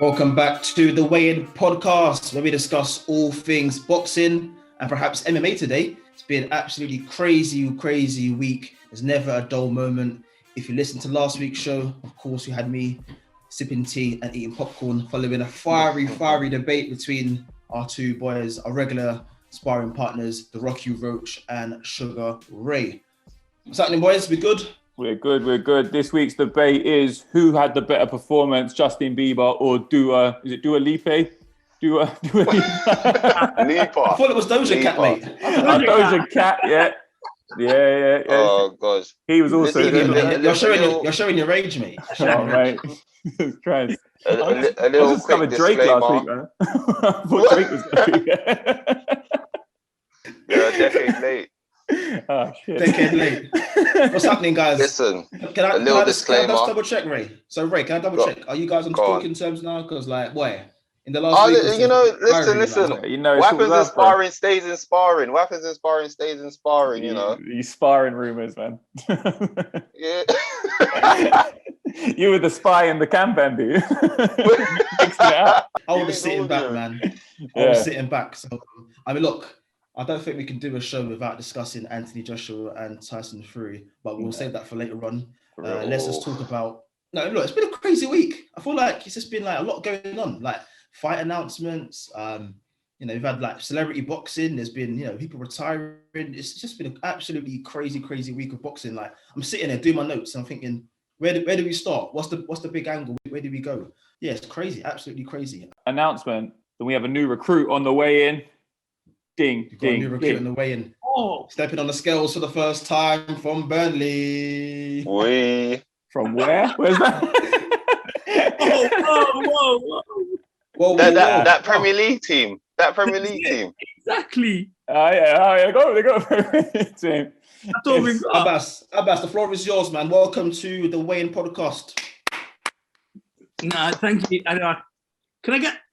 Welcome back to the Weigh-In podcast, where we discuss all things boxing and perhaps MMA today. It's been absolutely crazy week. There's never a dull moment. If you listened to last week's show, of course, you had me sipping tea and eating popcorn following a fiery debate between our two boys, our regular sparring partners, the Rocky Roach and Sugar Ray. What's happening, boys? We good? We're good. This week's debate is who had the better performance, Justin Bieber or Dua Lipa? Dua Lipa. I thought it was Doja Cat, mate. Doja Cat, yeah. Oh, gosh. He was also... You're showing your age, mate. Oh, mate. Jesus Christ. A little quick Drake disclaimer. last week, man. I thought Drake was going to be... You're a decade late. Oh, shit. Decade late. What's happening, guys? Listen, can I just double check, Ray? So, Ray, can I double check? Are you guys on talking terms now? Because, like, boy, in the last week... listen. What happens in sparring stays in sparring. What happens in sparring stays in sparring, you know? You sparring rumours, man. Yeah. You were the spy in the campaign, dude. I was sitting back, man. I was sitting back. So, I mean, look... I don't think we can do a show without discussing Anthony Joshua and Tyson Fury, but we'll save that for later on. Let's just talk about... No, look, it's been a crazy week. I feel like it's just been like a lot going on, like fight announcements. We've had like celebrity boxing. There's been, people retiring. It's just been an absolutely crazy week of boxing. Like I'm sitting there doing my notes and I'm thinking, where do we start? What's the big angle? Where do we go? Yeah, it's crazy, absolutely crazy. Announcement. Then we have a new recruit on the way in. Ding. New recruit on the way in. Oh, stepping on the scales for the first time from Burnley. From where? Where's that? Whoa. That Premier League team. That Premier League team. Exactly. They got a Premier League team. That's all we've got. Abbas, the floor is yours, man. Welcome to the Weigh-In podcast. Nah, thank you.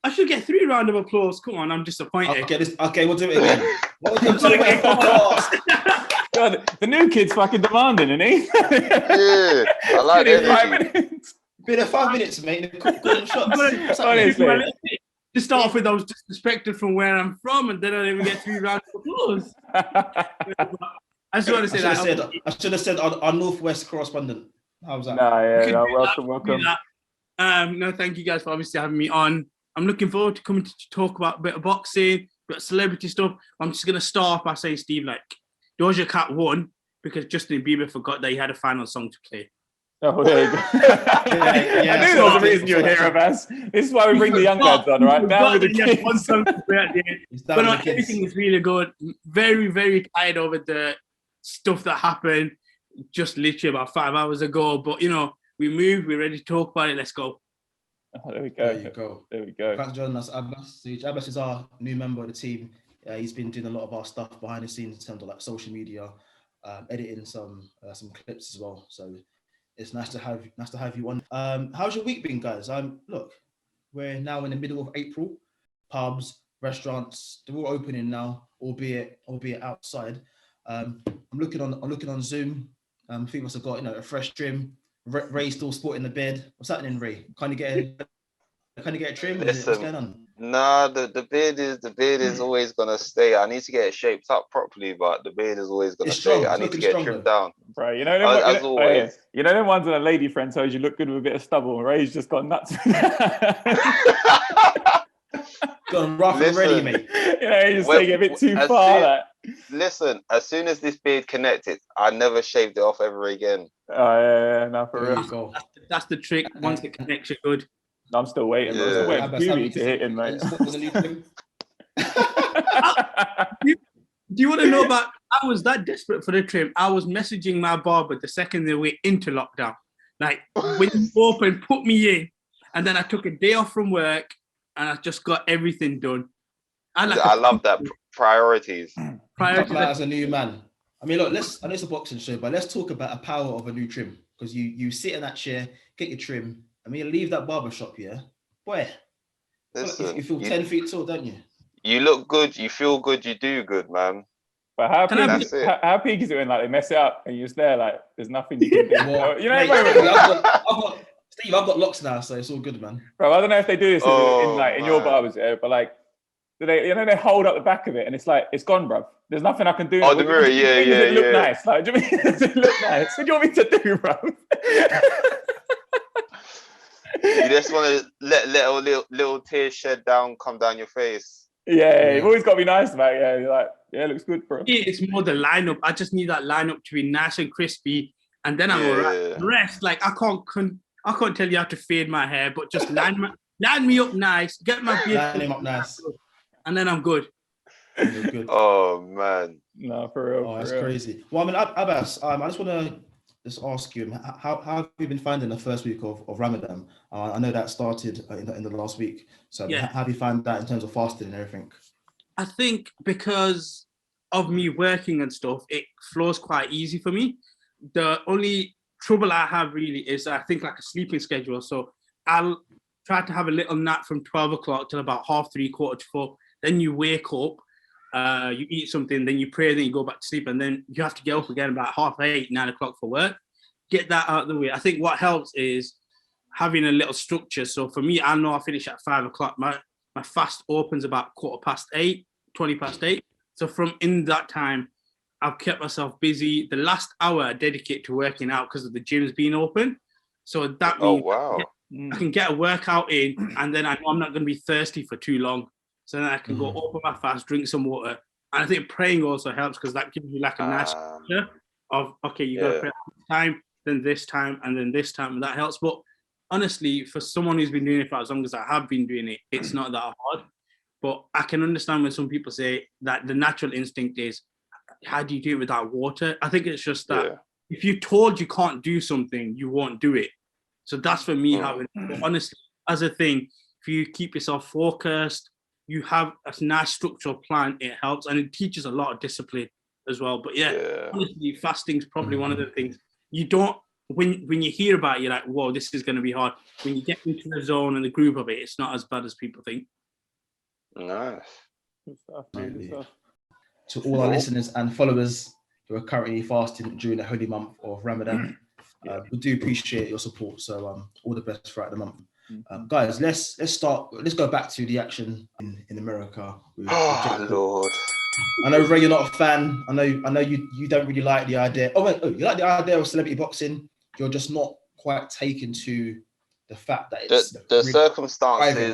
I should get 3 rounds of applause. Come on, I'm disappointed. Okay, we'll do it again. Welcome to the Weigh-In podcast. God, the new kid's fucking demanding, isn't he? Yeah, I like it. 5 minutes. Been there 5 minutes, mate. Good shots. To start off with, I was disrespected from where I'm from, and then I didn't even get 3 rounds of applause. I just want to say I should have said our Northwest correspondent. How was that? Welcome. No, thank you guys for obviously having me on. I'm looking forward to coming to talk about a bit of boxing, a bit of celebrity stuff. I'm just going to start off by saying, Steve, like, Doja Cat won because Justin Bieber forgot that he had a final song to play. Oh, there you go. I knew there was a reason you were here, Abbas. This is why we bring the young lads on, right? Down with the kids. One song to play at the end. But no, everything is really good. Very, very tired over the stuff that happened just literally about 5 hours ago. But, we moved. We're ready to talk about it. Let's go. Oh, there we go. There we go. Thanks for joining us, Abbas. Abbas is our new member of the team. He's been doing a lot of our stuff behind the scenes in terms of like social media, editing some clips as well. So it's nice to have you on. How's your week been, guys? Look, we're now in the middle of April. Pubs, restaurants, they're all opening now, albeit outside. I'm looking on Zoom. A few of us have got a fresh trim. Ray's still sporting the beard. What's happening, Ray? Kind of get a trim? Listen, what's going on? Nah, the beard is always gonna stay. I need to get it shaped up properly, but the beard is always gonna stay. I need to get trimmed down. Right, as always. Them ones when a lady friend tells you look good with a bit of stubble. Ray's just got nuts. Gone rough and ready, mate. You just take it a bit too far. Listen, as soon as this beard connected, I never shaved it off ever again. Oh, yeah, no, for real. That's the trick. Once it connects, you're good. I'm still waiting. Yeah. I'm still waiting for Huey to hit him, mate. Do you want to know about... I was that desperate for the trim. I was messaging my barber the second they went into lockdown. Like, when you open, put me in. And then I took a day off from work and I just got everything done. I love that. Priorities. As a new man. I mean, look, I know it's a boxing show, but let's talk about the power of a new trim. Because you sit in that chair, get your trim. I mean, you leave that barber shop, yeah? Boy, listen, you feel 10 feet tall, don't you? You look good, you feel good, you do good, man. But how peak is it when like they mess it up and you're just there like there's nothing you can do? Well, Mate, Steve, I've got locks now, so it's all good, man. Bro, I don't know if they do this in your barbers, but like, they hold up the back of it and it's like, it's gone, bro. There's nothing I can do. Oh, the mirror, Does it look nice? Like, do you mean does it look nice? What do you want me to do, bro? You just want to let little tears come down your face. Yeah, you've always got to be nice about it. Yeah, you're like, yeah, it looks good, bro. It's more the lineup. I just need that lineup to be nice and crispy, and then I'm all right. The rest, like, I can't tell you how to fade my hair, but just line me up nice, get my beard. Line him up nice. And then I'm good. Good. Oh, man. No, for real. Oh, that's crazy. Well, I mean, Abbas, I just want to just ask you, how have you been finding the first week of Ramadan? I know that started in the last week. So how have you found that in terms of fasting and everything? I think because of me working and stuff, it flows quite easy for me. The only trouble I have really is I think like a sleeping schedule. So I'll try to have a little nap from 12 o'clock till about 3:30, 4:45. Then you wake up, you eat something, then you pray, then you go back to sleep, and then you have to get up again about 8:30, 9 o'clock for work. Get that out of the way. I think what helps is having a little structure. So for me, I know I finish at 5 o'clock. My fast opens about 8:15, 20 past 8. So from in that time, I've kept myself busy. The last hour I dedicate to working out because of the gyms being open. So that means I can get a workout in, and then I know I'm not going to be thirsty for too long. So then I can go open my fast, drink some water. And I think praying also helps because that gives you like a nice structure of, okay, you got to pray at this time, then this time, and then this time, and that helps. But honestly, for someone who's been doing it for as long as I have been doing it, it's not that hard. But I can understand when some people say that the natural instinct is, how do you do it without water? I think it's just that if you're told you can't do something, you won't do it. So that's for me how it is. But honestly, as a thing, if you keep yourself focused, you have a nice structural plan, it helps. And it teaches a lot of discipline as well. But honestly, fasting is probably one of the things you don't, when you hear about it, you're like, whoa, this is going to be hard. When you get into the zone and the groove of it, it's not as bad as people think. Nice. Good stuff, man. Good stuff. To all our listeners and followers who are currently fasting during the holy month of Ramadan, we do appreciate your support. So all the best throughout the month. Guys, let's go back to the action in America. Lord. I know, Ray, you're not a fan. I know you don't really like the idea. You like the idea of celebrity boxing. You're just not quite taken to the fact that it's the circumstances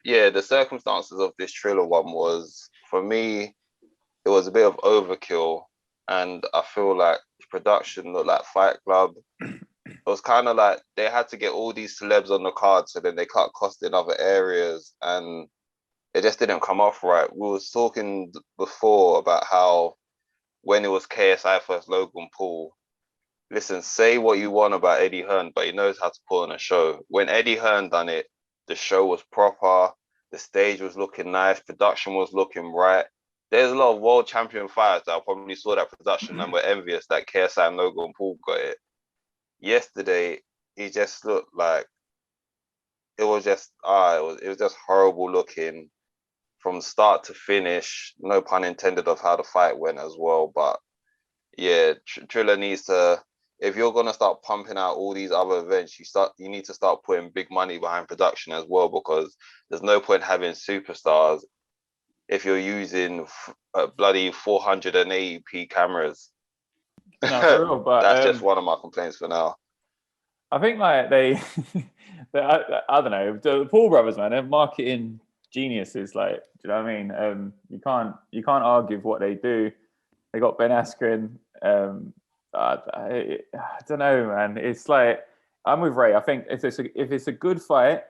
the circumstances of this Triller one was, for me, it was a bit of overkill, and I feel like production looked like Fight Club. It was kind of like they had to get all these celebs on the card so then they cut costs in other areas, and it just didn't come off right. We was talking before about how when it was KSI versus Logan Paul, listen, say what you want about Eddie Hearn, but he knows how to put on a show. When Eddie Hearn done it, the show was proper, the stage was looking nice, production was looking right. There's a lot of world champion fighters that probably saw that production and were envious that KSI and Logan Paul got it. Yesterday, he just looked like it was just horrible looking from start to finish. No pun intended of how the fight went as well. But yeah, Triller needs to, if you're gonna start pumping out all these other events, you need to start putting big money behind production as well, because there's no point having superstars if you're using bloody 480p cameras. No, for real, but that's just one of my complaints for now. I think like I don't know, the Paul brothers, man, they're marketing geniuses. Like, do you know what I mean? You can't argue with what they do. They got Ben Askren. I don't know, man. It's like, I'm with Ray. I think if it's a good fight,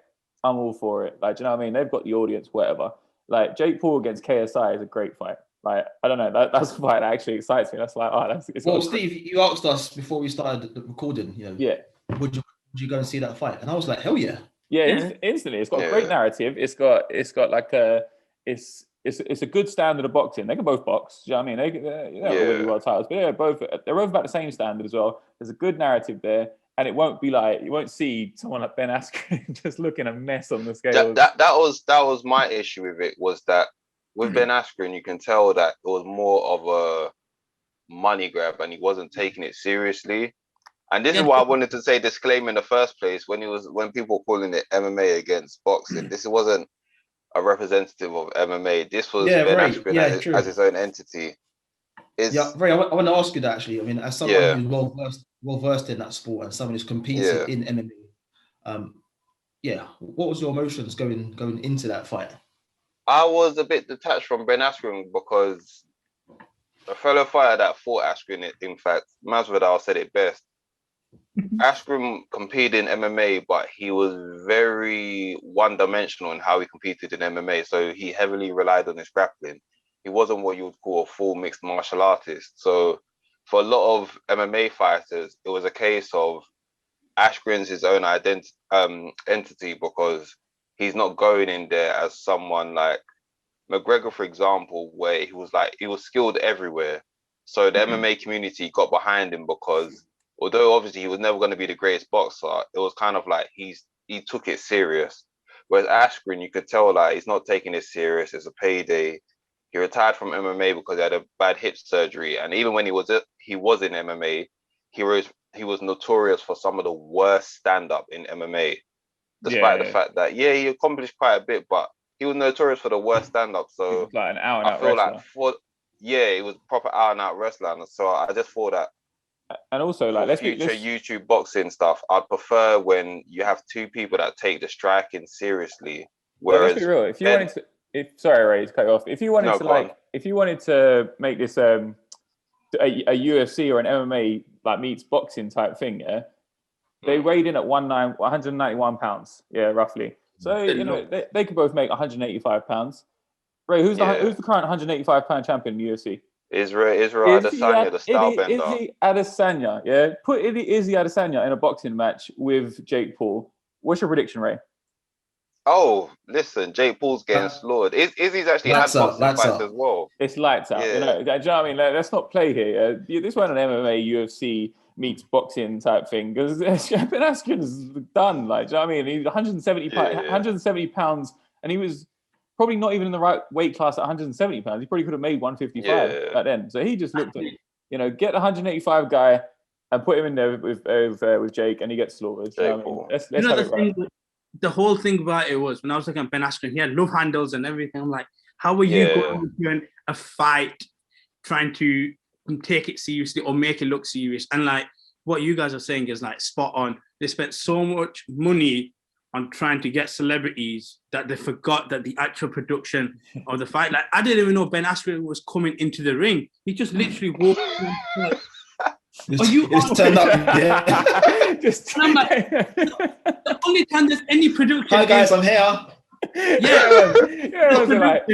I'm all for it. Like, do you know what I mean? They've got the audience, whatever. Like Jake Paul against KSI is a great fight. Like, I don't know, that's a fight that actually excites me. That's like, Steve, you asked us before we started recording, would you go and see that fight? And I was like, hell yeah. Yeah, instantly. It's got a great narrative. It's got like it's a good standard of boxing. They can both box. Do you know what I mean? They're winning world titles, but they're both about the same standard as well. There's a good narrative there, and it won't be like, you won't see someone like Ben Askren just looking a mess on the scale. That was my issue with it, was that with Ben Askren, you can tell that it was more of a money grab and he wasn't taking it seriously. And this is why I wanted to say disclaimer in the first place when people were calling it MMA against boxing. This wasn't a representative of MMA. This was Ben Askren as his own entity. Ray, I want to ask you that actually. I mean, as someone who's well versed in that sport and someone who's competed in MMA, what was your emotions going into that fight? I was a bit detached from Ben Askren because a fellow fighter that fought Askren, in fact, Masvidal said it best. Askren competed in MMA, but he was very one-dimensional in how he competed in MMA. So he heavily relied on his grappling. He wasn't what you would call a full mixed martial artist. So for a lot of MMA fighters, it was a case of Askren's his own entity because he's not going in there as someone like McGregor, for example, where he was skilled everywhere. So the MMA community got behind him because although obviously he was never going to be the greatest boxer, it was kind of like he took it serious. Whereas Askren, you could tell like he's not taking it serious. It's a payday. He retired from MMA because he had a bad hip surgery, and even when he was in MMA, he was notorious for some of the worst stand-up in MMA. Despite the fact that he accomplished quite a bit, but he was notorious for the worst stand-up. So like an out-and-out wrestler. He was proper out-and-out wrestler. So I just thought that. And also, like, let's YouTube boxing stuff, I'd prefer when you have two people that take the striking seriously. Whereas, let's be real. If you wanted to, sorry, Ray, to cut you off. If you wanted to make this a UFC or an MMA like meets boxing type thing, they weighed in at 191 pounds, roughly. So they could both make 185 pounds. Ray, who's the current 185 pound champion in the UFC? Israel Adesanya, the style bender. Izzy Adesanya, Put Izzy Adesanya in a boxing match with Jake Paul. What's your prediction, Ray? Oh, listen, Jake Paul's getting slaughtered. Izzy's actually had boxing fights as well. It's lights out. Do you know what I mean? Let's not play here. This wasn't an MMA, UFC meets boxing type thing because Ben Askren's done. Like, do you know what I mean? He's 170 pounds, and he was probably not even in the right weight class at 170 pounds. He probably could have made 155 back then. So he just looked at, get the 185 guy and put him in there with Jake, and he gets slaughtered. Let's have it right. The whole thing about it was when I was looking at Ben Askren, he had love handles and everything. I'm like, how are you going to a fight trying to take it seriously or make it look serious? And like what you guys are saying is like spot on. They spent so much money on trying to get celebrities that they forgot that the actual production of the fight. Like I didn't even know Ben Askren was coming into the ring. He just literally walked in. Just turned up. Just I'm like, the only time there's any production. Hi guys, I'm here.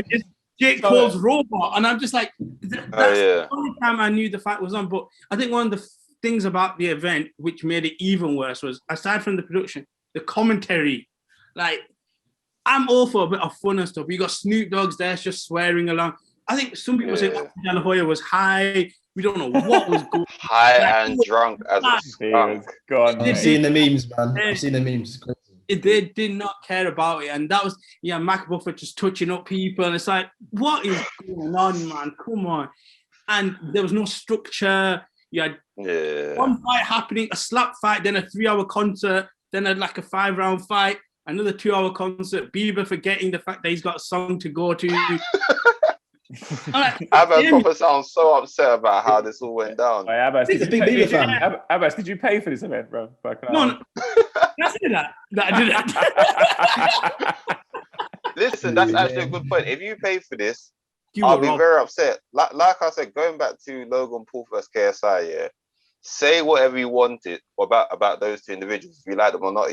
It's Jake Paul's robot, and I'm just like, that's the only time I knew the fight was on. But I think one of the things about the event which made it even worse was, aside from the production, the commentary. Like, I'm all for a bit of fun and stuff. You got Snoop Dogg's there just swearing along. I think some people say De La Hoya was high. We don't know what was going on. High and drunk as a skunk. I've seen the memes, man. I've seen the memes. They did not care about it. And that was, Mac Buffer just touching up people. And it's like, what is going on, man? Come on. And there was no structure. You had one fight happening, a slap fight, then a 3-hour concert, then a 5-round fight, another 2-hour concert, Bieber forgetting the fact that he's got a song to go to. Abbas proper sounds so upset about how this all went down. Abbas, did you pay for this event, bro? No. That's that. Listen, that's actually a good point. If you pay for this, I'll be very upset. Like I said, going back to Logan Paul versus KSI, say whatever you wanted about those two individuals, if you like them or not,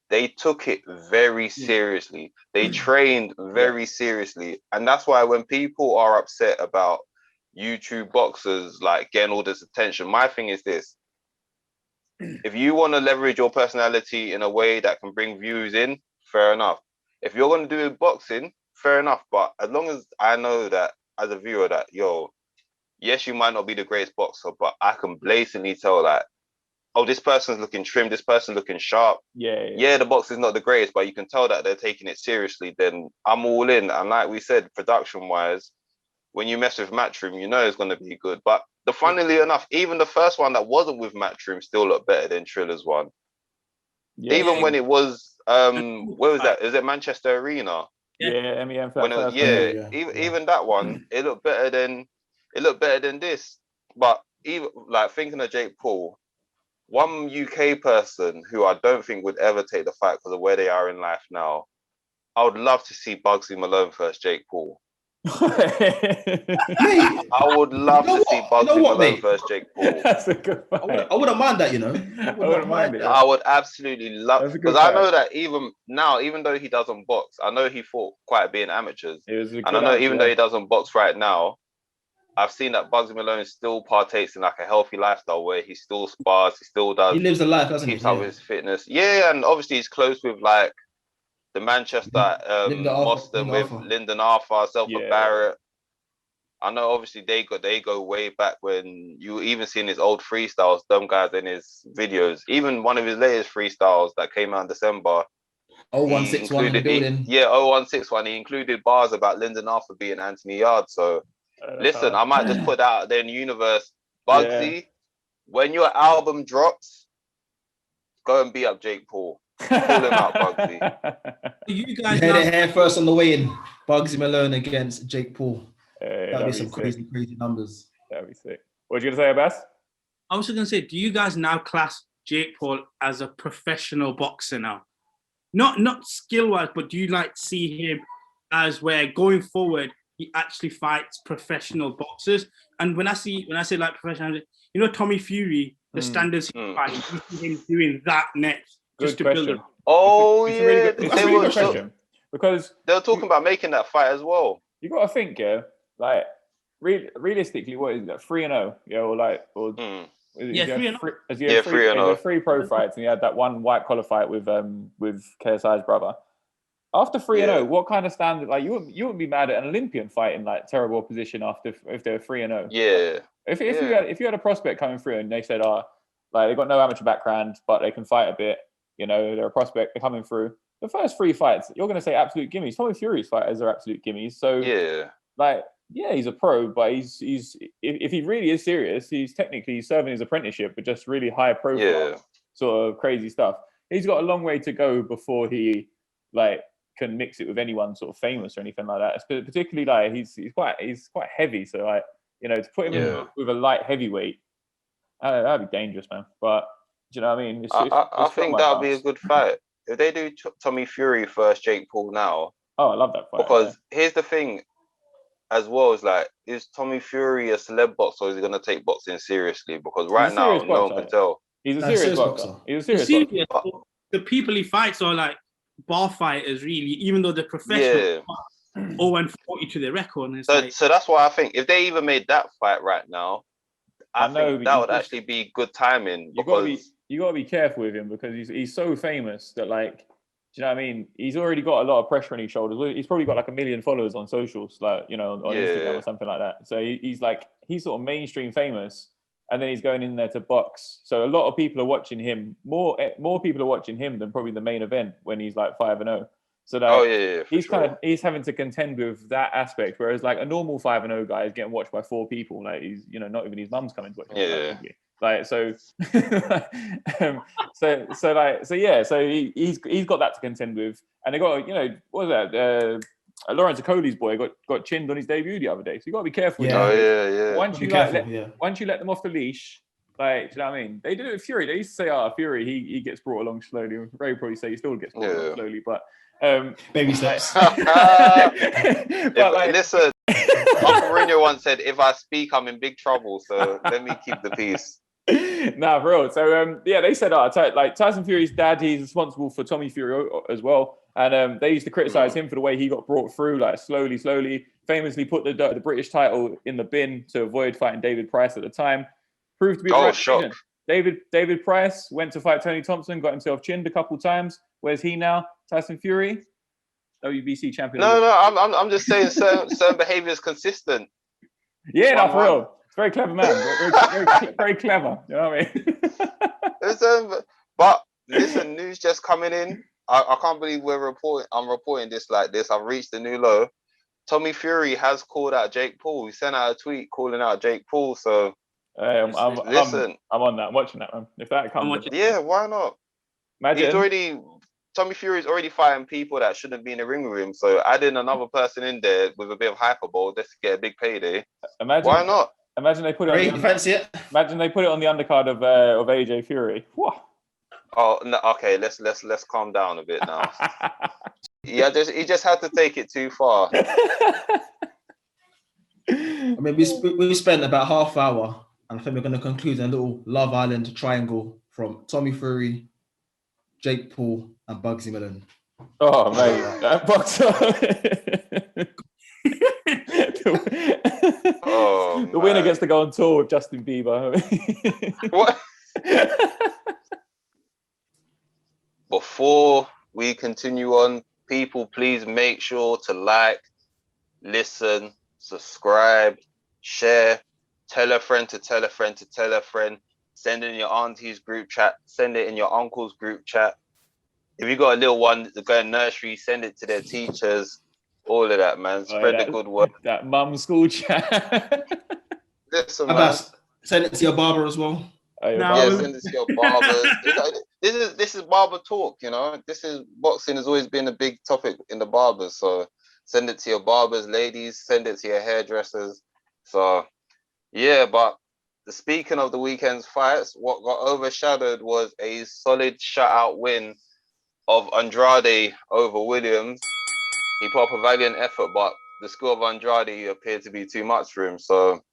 they took it very seriously. They trained very seriously. And that's why when people are upset about YouTube boxers like getting all this attention, my thing is this. If you want to leverage your personality in a way that can bring views in, fair enough. If you're going to do boxing, fair enough. But as long as I know that as a viewer that, yes, you might not be the greatest boxer, but I can blatantly tell that, this person's looking trim, this person's looking sharp. Yeah, the box is not the greatest, but you can tell that they're taking it seriously, then I'm all in. And like we said, production-wise, when you mess with Matchroom, you know it's going to be good. But funnily enough, even the first one that wasn't with Matchroom still looked better than Trilla's one. Yeah. Even when it was, where was that? Is it Manchester Arena? Yeah, MEM. Even that one, it looked better than this. But even like thinking of Jake Paul, one UK person who I don't think would ever take the fight because of where they are in life now, I would love to see Bugsy Malone versus Jake Paul. I would love to see Bugsy Malone versus Jake Paul. That's a good fight. I wouldn't mind that, I wouldn't mind it. I would absolutely love it. Because I know that even now, even though he doesn't box, I know he fought quite a bit in amateurs. And I know even though he doesn't box right now, I've seen that Bugsy Malone still partakes in like a healthy lifestyle where he still spars, he still does. He lives a life, doesn't he? Keeps up with his fitness. Yeah, and obviously he's close with like the Manchester Boston with Lyndon Arthur, Selford Barrett. I know obviously they go way back when you even seen his old freestyles, them guys in his videos. Even one of his latest freestyles that came out in December. 0161 in the building. 0161. He included bars about Lyndon Arthur beating Anthony Yarde. So listen, I might just put that out there in the universe. Bugsy, when your album drops, go and beat up Jake Paul. Pull him out, Bugsy. You guys heard it here first on the way in. Bugsy Malone against Jake Paul. That'd be some crazy numbers. That'd be sick. What you gonna say, Abbas? I was just gonna say, do you guys now class Jake Paul as a professional boxer now? Not skill-wise, but do you like see him as where going forward he actually fights professional boxers? And when I say like professional, you know Tommy Fury, the standards he fights, you see him doing that next. Good question. It's a really good question. Because they were talking about making that fight as well. You got to think, like realistically, what is that? 3-0, Yeah, 3-0. He had 3 pro fights, and he had that one white collar fight with KSI's brother. After 3-0, what kind of standard? Like you wouldn't be mad at an Olympian fighting like terrible opposition if they were 3-0. Yeah. If you had a prospect coming through and they said, like they've got no amateur background, but they can fight a bit. They're a prospect. They're coming through. The first 3 fights, you're going to say absolute gimmies. Tommy Fury's fighters are absolute gimmies. So he's a pro, but he's if he really is serious, he's technically serving his apprenticeship, but just really high profile sort of crazy stuff. He's got a long way to go before he can mix it with anyone sort of famous or anything like that. Particularly he's quite heavy, so to put him with a light heavyweight, that'd be dangerous, man. But do you know what I mean? I think that would be a good fight if they do Tommy Fury versus Jake Paul now. Oh, I love that fight. Because here's the thing, as well, is Tommy Fury a celeb boxer or is he going to take boxing seriously? Because right now, no one can tell. He's a serious boxer. He's a serious boxer. The people he fights are like bar fighters, really, even though they're professional. 0-40 to their record. And so that's why I think if they even made that fight right now, I think that would actually be good timing. You got to be careful with him because he's so famous that do you know what I mean? He's already got a lot of pressure on his shoulders. He's probably got like 1 million followers on socials, on Instagram or something like that. So he's sort of mainstream famous, and then he's going in there to box. So a lot of people are watching him. More people are watching him than probably the main event when he's like 5-0. So he's having to contend with that aspect. Whereas like a normal 5-0 guy is getting watched by 4 people. Like he's not even his mum's coming to watch him. So he's got that to contend with, and they got what was that? Lawrence Okoli's boy got chinned on his debut the other day, so you got to be careful. Once you let them off the leash, do you know what I mean? They did it with Fury. They used to say, Fury, he gets brought along slowly. Ray probably say he still gets brought along slowly, but baby steps. Listen, Uncle Mourinho once said, "If I speak, I'm in big trouble. So let me keep the peace." Nah, for real. So they said Tyson Fury's dad, he's responsible for Tommy Fury as well, and they used to criticize him for the way he got brought through, slowly. Famously put the British title in the bin to avoid fighting David Price at the time. Proved to be a right decision. David Price went to fight Tony Thompson, got himself chinned a couple times. Where's he now? Tyson Fury, WBC champion. No, I'm just saying certain behavior is consistent. Yeah, for real. Very clever man. Very clever. You know what I mean? Listen, but listen, news just coming in. I can't believe I'm reporting this like this. I've reached a new low. Tommy Fury has called out Jake Paul. He sent out a tweet calling out Jake Paul. So listen, I'm on that. I'm watching that, man. If that comes, yeah, why not? Imagine. Tommy Fury's already fighting people that shouldn't be in the ring with him. So adding another person in there with a bit of hyperbole just to get a big payday. Why not? Imagine they put it. Fancy it? Imagine they put it on the undercard of AJ Fury. Whoa. Oh no, okay. Let's calm down a bit now. Yeah, he just had to take it too far. I mean, we spent about half hour, and I think we're going to conclude a little Love Island triangle from Tommy Fury, Jake Paul, and Bugsy Malone. Oh, mate, that boxer. The winner gets to go on tour with Justin Bieber. What? Before we continue on, people, please make sure to like, listen, subscribe, share, tell a friend to tell a friend to tell a friend, send it in your auntie's group chat, send it in your uncle's group chat. If you got a little one to go in nursery, send it to their teachers, all of that, man. Spread the good word. That mum school chat. Listen, man. Send it to your barber as well. Send it to your barbers. This is barber talk, you know. Boxing has always been a big topic in the barbers. So send it to your barbers, ladies. Send it to your hairdressers. So yeah, but speaking of the weekend's fights, what got overshadowed was a solid shutout win of Andrade over Williams. He put up a valiant effort, but the skill of Andrade appeared to be too much for him. So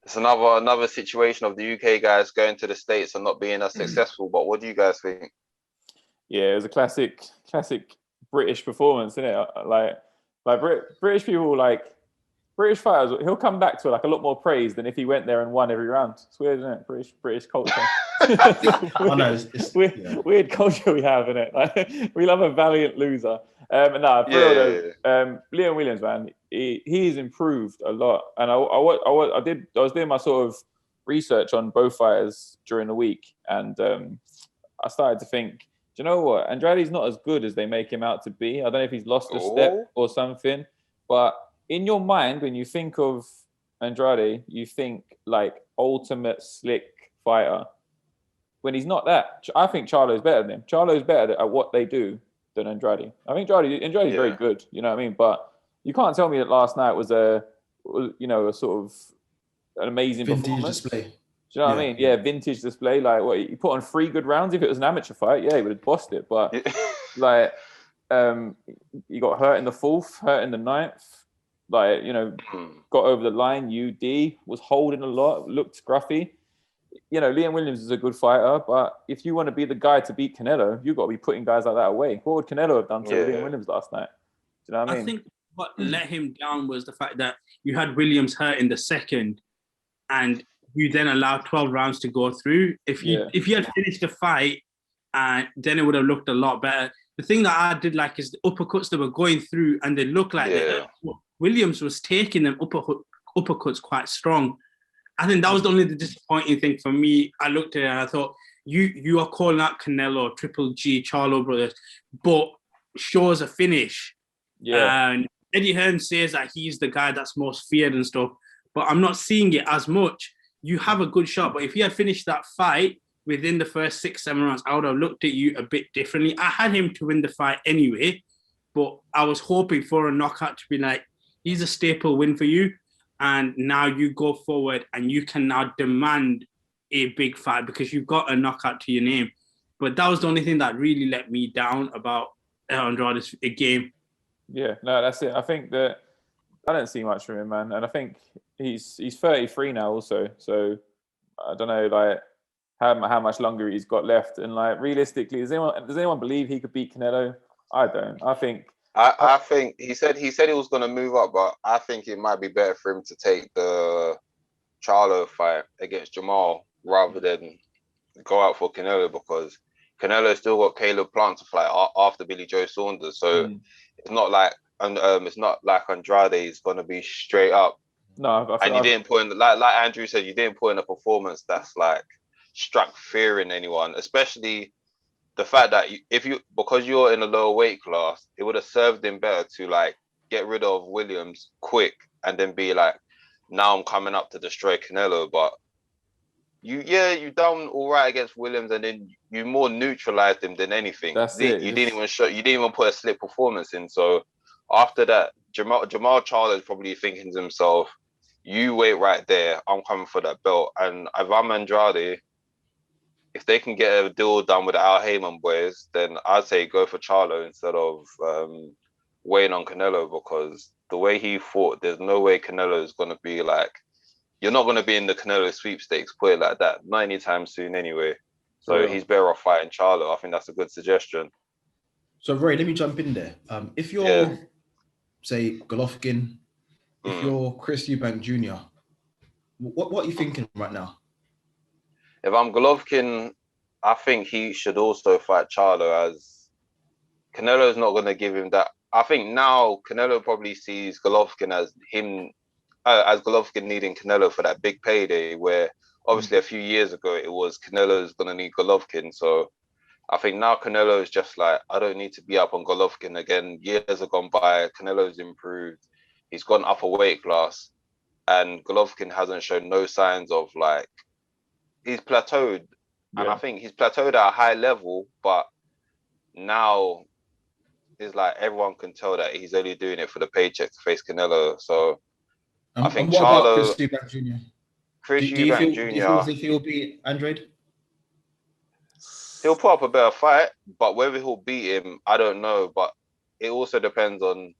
it's another situation of the UK guys going to the States and not being as successful. But what do you guys think? Yeah, it was a classic British performance, isn't it? Like British people, like British fighters, he'll come back to a lot more praise than if he went there and won every round. It's weird, isn't it? British culture. Weird culture we have, isn't it? Like, we love a valiant loser. Liam Williams, man, he's improved a lot. And I was doing my sort of research on both fighters during the week, and I started to think, do you know what? Andrade's not as good as they make him out to be. I don't know if he's lost a step or something, but in your mind, when you think of Andrade, you think like ultimate slick fighter. When he's not that, I think Charlo is better than him. Charlo is better at what they do than Andrade. I think Andrade is very good. You know what I mean? But you can't tell me that last night was a sort of an amazing vintage performance. Display. Do you know what I mean? Yeah, vintage display. Like, what he put on 3 good rounds. If it was an amateur fight, yeah, he would have bossed it. But he got hurt in the 4th, hurt in the 9th. Like, got over the line. UD was holding a lot, looked scruffy. Liam Williams is a good fighter, but if you want to be the guy to beat Canelo, you've got to be putting guys like that away. What would Canelo have done to Liam Williams last night? Do you know what I mean? I think what let him down was the fact that you had Williams hurt in the 2nd, and you then allowed 12 rounds to go through. If you had finished the fight, then it would have looked a lot better. The thing that I did like is the uppercuts that were going through, and they looked like Williams was taking them uppercuts quite strong. I think that was the disappointing thing for me. I looked at it and I thought, you are calling out Canelo, Triple G, Charlo brothers, but shows a finish. Yeah. And Eddie Hearn says that he's the guy that's most feared and stuff, but I'm not seeing it as much. You have a good shot, but if you had finished that fight within the first 6-7 rounds, I would have looked at you a bit differently. I had him to win the fight anyway, but I was hoping for a knockout to be like, he's a staple win for you. And now you go forward and you can now demand a big fight because you've got a knockout to your name. But that was the only thing that really let me down about Andrade's game. Yeah, no, that's it. I think that I don't see much from him, man. And I think he's 33 now also. So I don't know, like, how much longer he's got left. And, like, realistically, does anyone believe he could beat Canelo? I don't. I think he said he was going to move up, but I think it might be better for him to take the Charlo fight against Jamal rather than go out for Canelo, because Canelo still got Caleb Plant to fight after Billy Joe Saunders. So it's not like Andrade is going to be straight up. No, and you didn't put in, like Andrew said, you didn't put in a performance that's like struck fear in anyone, especially the fact that because you're in a lower weight class, it would have served him better to like get rid of Williams quick and then be like, now I'm coming up to destroy Canelo. But you done all right against Williams, and then you more neutralized him than anything. That's it. You didn't even put a slip performance in. So after that, Jamal Charlo is probably thinking to himself, you wait right there, I'm coming for that belt. And if I'm Andrade, if they can get a deal done with the Al Heyman boys, then I'd say go for Charlo instead of waiting on Canelo, because the way he fought, there's no way Canelo is going to be like, you're not going to be in the Canelo sweepstakes, put it like that, not anytime soon anyway. So he's better off fighting Charlo. I think that's a good suggestion. So Roy, let me jump in there. If you're, say, Golovkin, if you're Chris Eubank Jr., what are you thinking right now? If I'm Golovkin, I think he should also fight Charlo, as Canelo's not going to give him that. I think now Canelo probably sees Golovkin as Golovkin needing Canelo for that big payday, where obviously a few years ago it was Canelo's going to need Golovkin. So I think now Canelo is just like, I don't need to be up on Golovkin again. Years have gone by, Canelo's improved. He's gone up a weight class, and Golovkin hasn't shown no signs of like, he's plateaued. Yeah. And I think he's plateaued at a high level, but now it's like everyone can tell that he's only doing it for the paycheck to face Canelo. So I think Charlo, Chris Eubank Jr. Chris Eubank Jr. Do you think he'll beat Andrade? He'll put up a better fight, but whether he'll beat him, I don't know. But it also depends on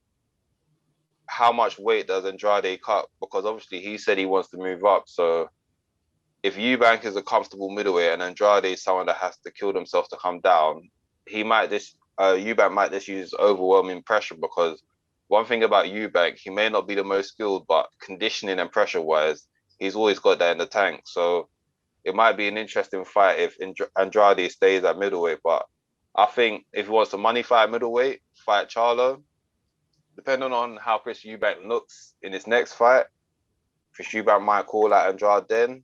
how much weight does Andrade cut, because obviously he said he wants to move up. So if Eubank is a comfortable middleweight and Andrade is someone that has to kill themselves to come down, Eubank might just use overwhelming pressure, because one thing about Eubank, he may not be the most skilled, but conditioning and pressure-wise, he's always got that in the tank. So it might be an interesting fight if Andrade stays at middleweight. But I think if he wants a money fight at middleweight, fight Charlo. Depending on how Chris Eubank looks in his next fight, Chris Eubank might call out Andrade then.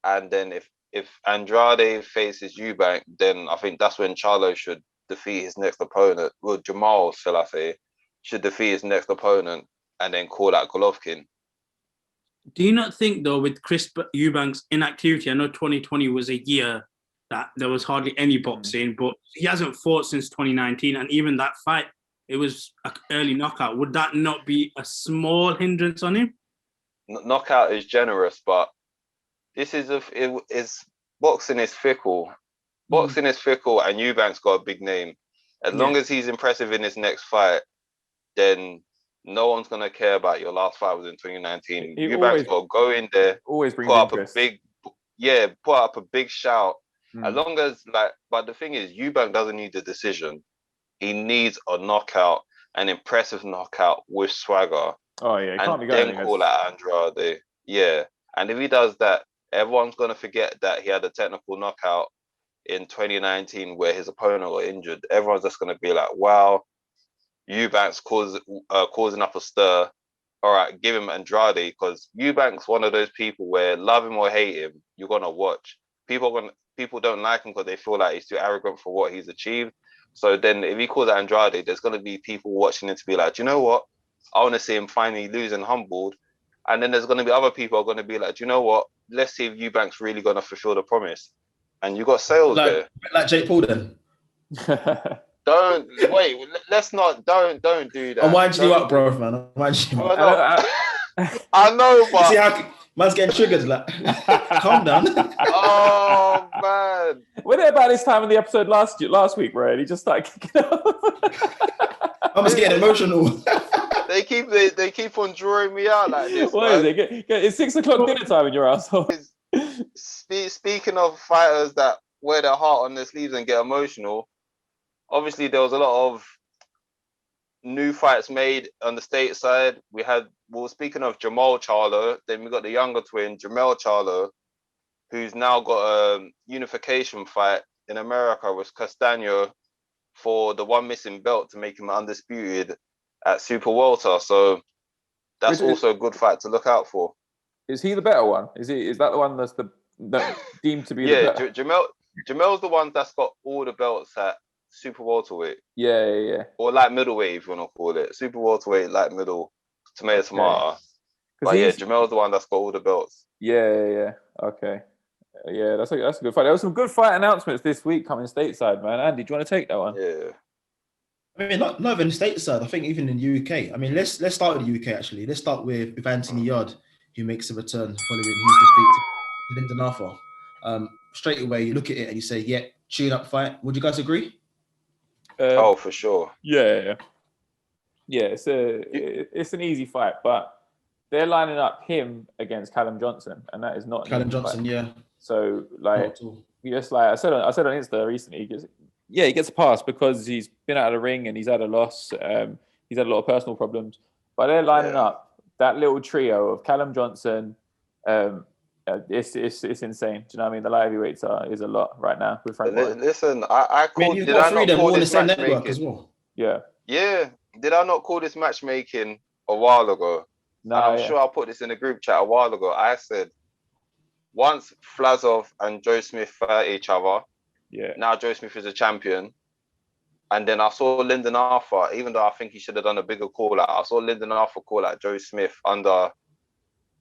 And then if Andrade faces Eubank, then I think that's when Charlo should defeat his next opponent. Well, Jamal, shall I say, should defeat his next opponent and then call out Golovkin. Do you not think, though, with Chris Eubank's inactivity, I know 2020 was a year that there was hardly any boxing, but he hasn't fought since 2019, and even that fight, it was an early knockout. Would that not be a small hindrance on him? Knockout is generous, but this is boxing is fickle. Boxing is fickle, and Eubank's got a big name. As long as he's impressive in his next fight, then no one's gonna care about your last fight was in 2019. Eubank's got to go in there, put up a big shout. As long as but the thing is, Eubank doesn't need the decision. He needs a knockout, an impressive knockout with swagger. Oh yeah, and then call out Andrade. Yeah, and if he does that, everyone's gonna forget that he had a technical knockout in 2019 where his opponent got injured. Everyone's just gonna be like, "Wow, Eubank's causing up a stir. All right, give him Andrade," because Eubank's one of those people where, love him or hate him, you're gonna watch. People don't like him because they feel like he's too arrogant for what he's achieved. So then if he calls out Andrade, there's going to be people watching it to be like, do you know what? I want to see him finally lose and humbled. And then there's going to be other people who are going to be like, do you know what? Let's see if Eubank's really going to fulfill the promise. And you got sales there. Like Jake Paul then. Don't do that. I'm winding you up, bro, man. I'm winding you up. I know, but... See how man's getting triggered, like, calm down. Oh, man. We're there about this time in the episode last week, right? He just started kicking off. I was getting emotional. They keep on drawing me out like this. What is it? It's 6 o'clock dinner time in your household. Speaking of fighters that wear their heart on their sleeves and get emotional, obviously there was a lot of new fights made on the stateside. Speaking of Jamal Charlo, then we got the younger twin, Jamel Charlo, who's now got a unification fight in America with Castaño for the one missing belt to make him undisputed at Super Welter. So that's also a good fight to look out for. Is he the better one? Is that the one that deemed to be the better? Jamel's the one that's got all the belts at super welterweight. Yeah. Or light middleweight, if you want to call it. Super welterweight, light middle, tomato. But yeah, Jamel's the one that's got all the belts. Yeah. Okay. Yeah, that's a good fight. There was some good fight announcements this week coming stateside, man. Andy, do you want to take that one? Yeah. I mean, not even stateside. I think even in the UK. I mean, let's start with the UK actually. Let's start with Anthony Yarde, who makes a return following his defeat to Lyndon Arthur. Straight away, you look at it and you say, "Yeah, tune up fight." Would you guys agree? For sure. Yeah. It's an easy fight, but they're lining up him against Callum Johnson, and that is not Callum Johnson. Fight. Yeah. So just like I said on Insta recently, he gets a pass because he's been out of the ring and he's had a loss. He's had a lot of personal problems, but they're lining up that little trio of Callum Johnson. It's insane. Do you know what I mean? The light heavyweights is a lot right now with Frank. Listen, I called. Did I not call this matchmaking as well? Yeah. Did I not call this matchmaking a while ago? No, I'm sure I put this in the group chat a while ago. I said once Flazov and Joe Smith fight each other. Yeah. Now Joe Smith is a champion. And then I saw Lyndon Arthur, even though I think he should have done a bigger call out. I saw Lyndon Arthur call out Joe Smith under,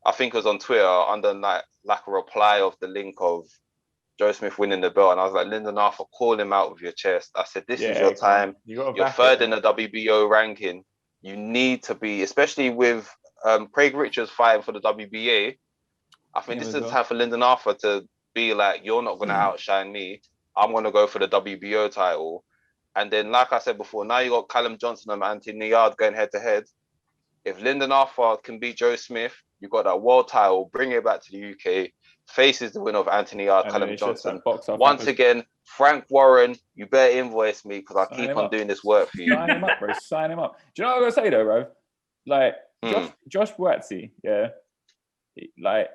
I think it was on Twitter, under like a reply of the link of Joe Smith winning the belt. And I was like, Lyndon Arthur, call him out with your chest. I said, this is your time. You're third in the WBO ranking. You need to be, especially with Craig Richards fighting for the WBA. I think this is the time for Lyndon Arthur to be like, you're not going to outshine me. I'm going to go for the WBO title. And then, like I said before, now you got Callum Johnson and Anthony Yarde going head to head. If Lyndon Arthur can beat Joe Smith, you've got that world title, bring it back to the UK, faces the winner of Anthony Yarde, Callum Johnson. Once again, Frank Warren, you better invoice me because I keep on doing this work for you. Sign him up, bro. Sign him up. Do you know what I'm going to say, though, bro? Like, Josh Buatsi, like,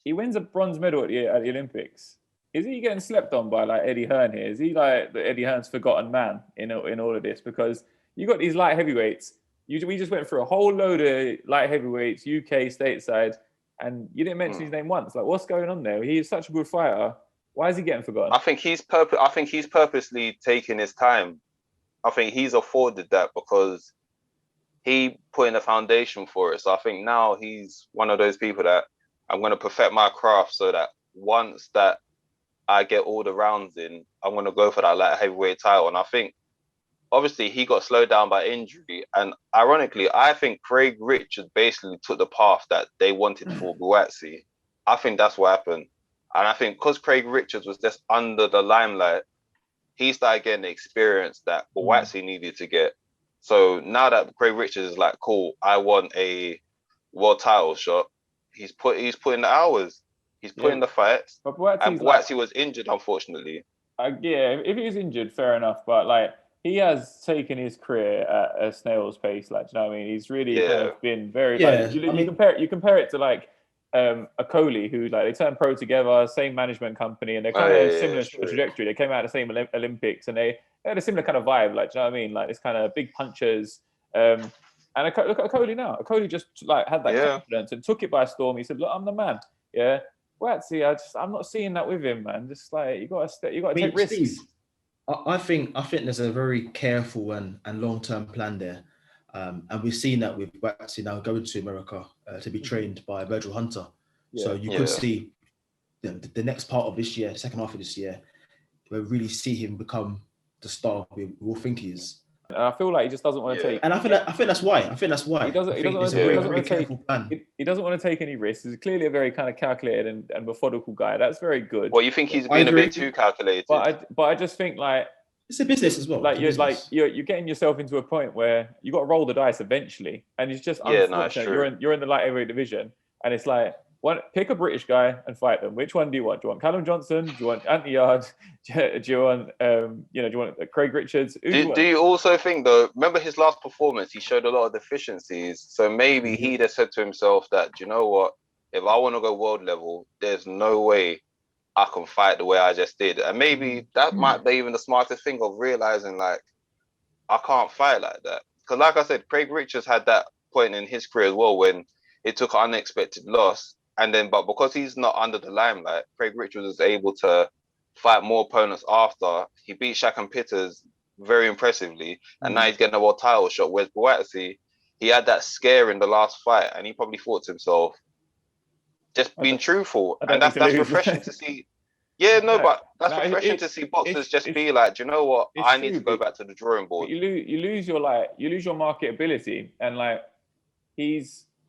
he wins a bronze medal at the Olympics. Is he getting slept on by like Eddie Hearn here? Is he like the Eddie Hearn's forgotten man in all of this? Because you got these light heavyweights. We just went through a whole load of light heavyweights, UK stateside, and you didn't mention his name once. Like, what's going on there? He is such a good fighter. Why is he getting forgotten? I think he's purposely taking his time. I think he's afforded that because he put in a foundation for it. So I think now he's one of those people that I'm going to perfect my craft so that once that I get all the rounds in, I'm going to go for that light heavyweight title. And I think, obviously, he got slowed down by injury. And ironically, I think Craig Richards basically took the path that they wanted for Buatsi. I think that's what happened. And I think because Craig Richards was just under the limelight, he started getting the experience that Buatsi needed to get. So now that Craig Richards is like, cool, I want a world title shot, he's putting the hours. He's putting the fights. But Buatsi was injured, unfortunately. If he was injured, fair enough. But like, he has taken his career at a snail's pace. Like, do you know what I mean? He's really kind of been very. Like, you compare it to like a Coley, who like they turned pro together, same management company, and they're kind of similar trajectory. They came out of the same Olympics, and they had a similar kind of vibe. Like, do you know what I mean? Like, this kind of big punchers. And look at Coley now. Coley just like had that confidence and took it by storm. He said, "Look, I'm the man." Yeah. Buatsi, I'm not seeing that with him, man. Just like you got to take risks. Steve, I think there's a very careful and long-term plan there, and we've seen that with Buatsi now going to America to be trained by Virgil Hunter. Yeah. So you could see the next part of this year, second half of this year, we really see him become the star we all think he is. And I feel like he just doesn't want to take. And I think that's why. He doesn't want to take any risks. He's clearly a very kind of calculated and methodical guy. That's very good. Well, you think he's been a bit too calculated? But I just think like it's a business as well. Like you're getting yourself into a point where you got to roll the dice eventually, and it's just unfortunate. You're in the light heavyweight division, and it's like. Pick a British guy and fight them. Which one do you want? Do you want Callum Johnson? Do you want Anthony Yarde? Do you want do you want Craig Richards? Do you also think though? Remember his last performance? He showed a lot of deficiencies. So maybe he just said to himself that, do you know what? If I want to go world level, there's no way I can fight the way I just did. And maybe that might be even the smartest thing of realizing like I can't fight like that. Because like I said, Craig Richards had that point in his career as well when it took an unexpected loss. And then, but because he's not under the limelight, Craig Richards was able to fight more opponents after. He beat Shaq and Pitters very impressively, and now he's getting a world title shot. Whereas Buatsi, he had that scare in the last fight, and he probably thought to himself, just being truthful, and that's refreshing to see. Yeah, but that's refreshing to see boxers just be like, do you know what? I need to go back to the drawing board. You lose your marketability, and like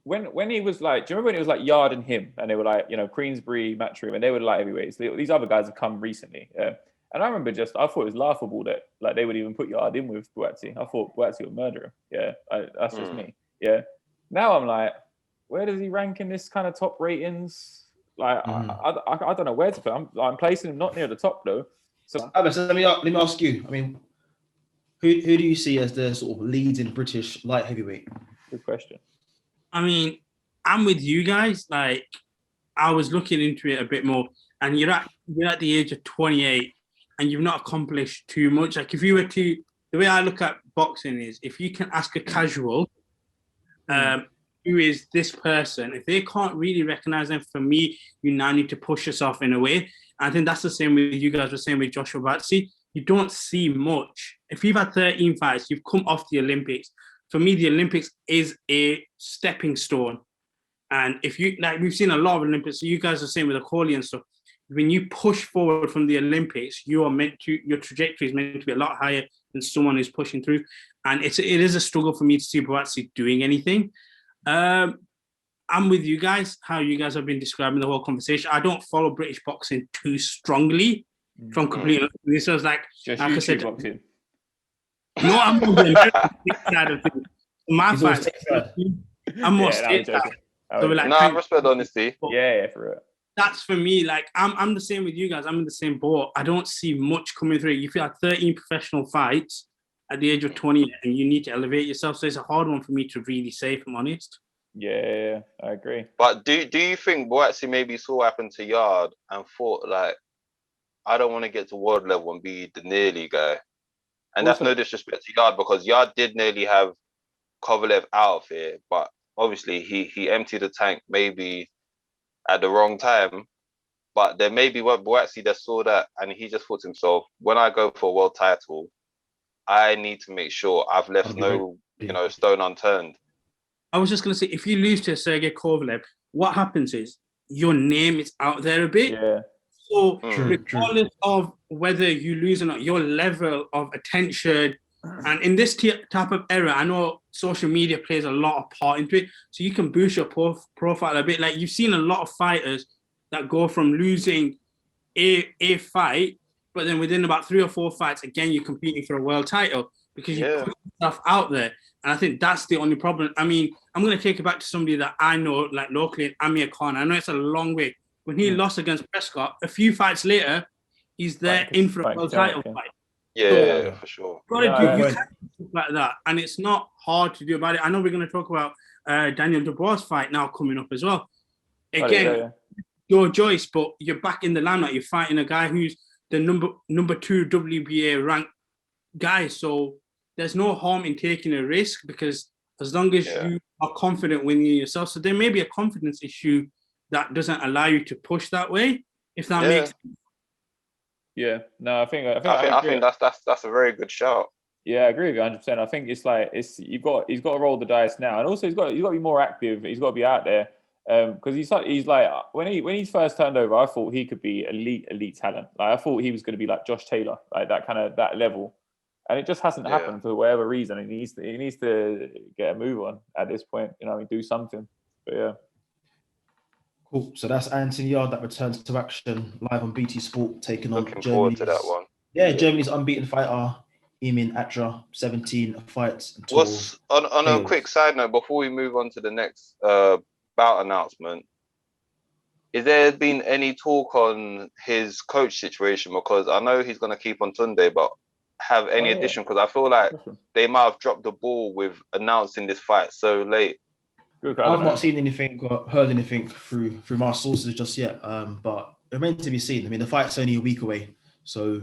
when he was like, do you remember when it was like Yarde and him, and they were like, Queensbury, Matchroom, and they were like heavyweights. These other guys have come recently, yeah. And I remember I thought it was laughable that like they would even put Yarde in with Buatsi. I thought Buatsi would murder him. Yeah, that's just me. Yeah. Now I'm like, where does he rank in this kind of top ratings? Like I don't know where to put him. I'm placing him not near the top though. So let me ask you. I mean, who do you see as the sort of leading British light heavyweight? Good question. I mean, I'm with you guys. Like, I was looking into it a bit more, and you're at the age of 28, and you've not accomplished too much. Like, if you were to, the way I look at boxing is, if you can ask a casual, who is this person, if they can't really recognize them, for me, you now need to push yourself in a way. I think that's the same with you guys, the same with Joshua Buatsi. You don't see much. If you've had 13 fights, you've come off the Olympics. For me, the Olympics is a stepping stone. And if you, like, we've seen a lot of Olympics, so you guys are saying with the Coley and stuff, when you push forward from the Olympics, your trajectory is meant to be a lot higher than someone who's pushing through. And it is a struggle for me to see Buatsi doing anything. I'm with you guys, how you guys have been describing the whole conversation. I don't follow British boxing too strongly from completely. This was like I said, boxing. No, I'm on the side of things. My fights, I'm more stateside. So like, I respect honesty. Yeah, for it. That's for me. Like, I'm the same with you guys. I'm in the same boat. I don't see much coming through. You feel like 13 professional fights at the age of 20, and you need to elevate yourself. So it's a hard one for me to really say, if I'm honest. Yeah, I agree. But do you think Buatsi maybe saw what happened to Yarde and thought, like, I don't want to get to world level and be the nearly guy? And that's no disrespect to Yarde, because Yarde did nearly have Kovalev out of here, but obviously he emptied the tank maybe at the wrong time. But then maybe what Buatsi just saw that, and he just thought to himself, when I go for a world title, I need to make sure I've left no stone unturned. I was just going to say, if you lose to Sergey Kovalev, what happens is your name is out there a bit. Yeah. So regardless of whether you lose or not, your level of attention, and in this type of era, I know social media plays a lot of part into it. So you can boost your profile a bit. Like, you've seen a lot of fighters that go from losing a fight, but then within about 3 or 4 fights, again, you're competing for a world title because you put yourself out there. And I think that's the only problem. I mean, I'm going to take it back to somebody that I know, like locally, Amir Khan. I know it's a long way. When he lost against Prescott, a few fights later, he's there in for a world title fight. Yeah, for sure. You can do like that, and it's not hard to do about it. I know we're going to talk about Daniel Dubois' fight now coming up as well. Again, you're Joyce, but you're back in the limelight. You're fighting a guy who's the number 2 WBA ranked guy. So there's no harm in taking a risk, because as long as you are confident within yourself, so there may be a confidence issue that doesn't allow you to push that way, if that makes sense. Yeah, no, I think that's a very good shout. Yeah, I agree with you 100%. I think he's got to roll the dice now, and also he's got to be more active. He's got to be out there, because he's like when he first turned over, I thought he could be elite talent. Like, I thought he was going to be like Josh Taylor, like that level, and it just hasn't happened for whatever reason. He needs to get a move on at this point. Do something. But yeah. Cool. So that's Anthony Yarde that returns to action live on BT Sport, taking on Looking forward to that one. Yeah, Germany's unbeaten fighter, Emin Atra, 17 fights. What's on a quick side note before we move on to the next bout announcement? Is there been any talk on his coach situation? Because I know he's going to keep on Tunde, but have any addition? Because I feel like they might have dropped the ball with announcing this fight so late. I've not seen anything or heard anything through my sources just yet, but it remains to be seen. I mean, the fight's only a week away, so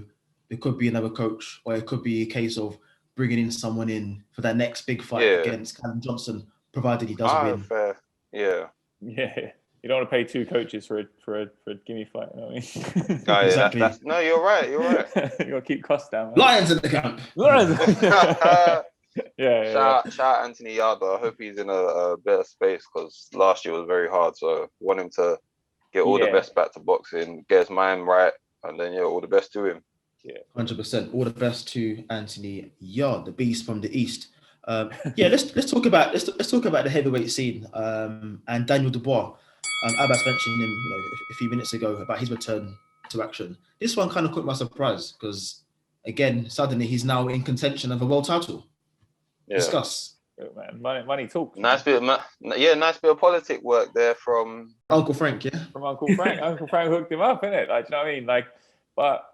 there could be another coach, or it could be a case of bringing in someone in for that next big fight against Callum Johnson, provided he does win. Fair. Yeah. You don't want to pay 2 coaches for a gimme fight. You know what I mean? Oh, yeah, Exactly. no, you're right. You got to keep costs down. Man. Lions in the camp. Lions. yeah. Shout out Anthony Yarde. I hope he's in a better space because last year was very hard. So want him to get all the best back to boxing, get his mind right, and then all the best to him. Yeah, 100%. All the best to Anthony Yarde, the beast from the east. Let's talk about the heavyweight scene and Daniel Dubois. Abbas mentioned him, a few minutes ago about his return to action. This one kind of caught my surprise because, again, suddenly he's now in contention of a world title. Yeah. Discuss. Good, man. Money talks. Nice bit of politic work there from Uncle Frank. Yeah, from Uncle Frank. Uncle Frank hooked him up, innit? Like, do you know what I mean? Like, but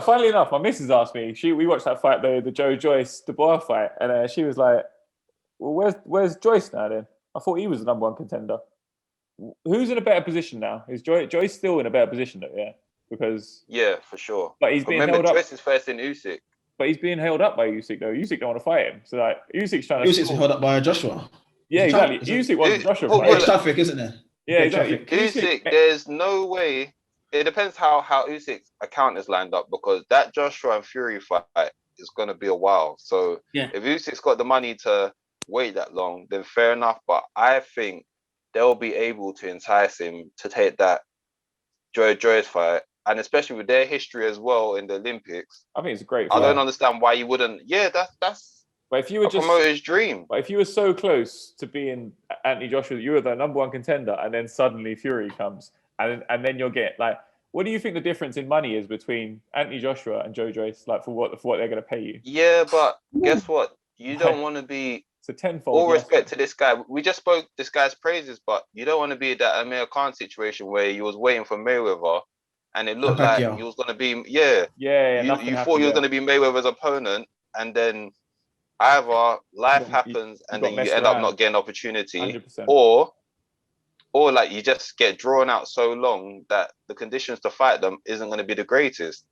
funnily enough, my missus asked me. We watched that fight, the Joyce Dubois fight, and she was like, "Well, where's Joyce now? Then I thought he was the number 1 contender. Who's in a better position now? Is Joyce still in a better position though? Yeah, because for sure. But he's being held up. Joyce is first in Usyk. But he's being held up by Usyk though. Usyk don't want to fight him. So like Usyk's trying to. Usyk's held up by Joshua. Yeah, exactly. Usyk wants Joshua. There's traffic, isn't there? Yeah, exactly. Usyk, there's no way. It depends how Usyk's account is lined up because that Joshua and Fury fight is going to be a while. So if Usyk's got the money to wait that long, then fair enough. But I think they'll be able to entice him to take that Joyce fight. And especially with their history as well in the Olympics. I think it's a great fight. I don't understand why you wouldn't. Yeah, that's but if you were a promoter's dream. But if you were so close to being Anthony Joshua, you were the number 1 contender, and then suddenly Fury comes, and then you'll get like, what do you think the difference in money is between Anthony Joshua and Joe Joyce, like for what they're going to pay you? Yeah, but guess what? You don't want to be. It's a tenfold. All respect to this guy. We just spoke this guy's praises, but you don't want to be that Amir Khan situation where you was waiting for Mayweather. And it looked like he was going to be, you thought he was going to be Mayweather's opponent, and then either life happens and then you end up not getting opportunity, 100%. or like you just get drawn out so long that the conditions to fight them isn't going to be the greatest.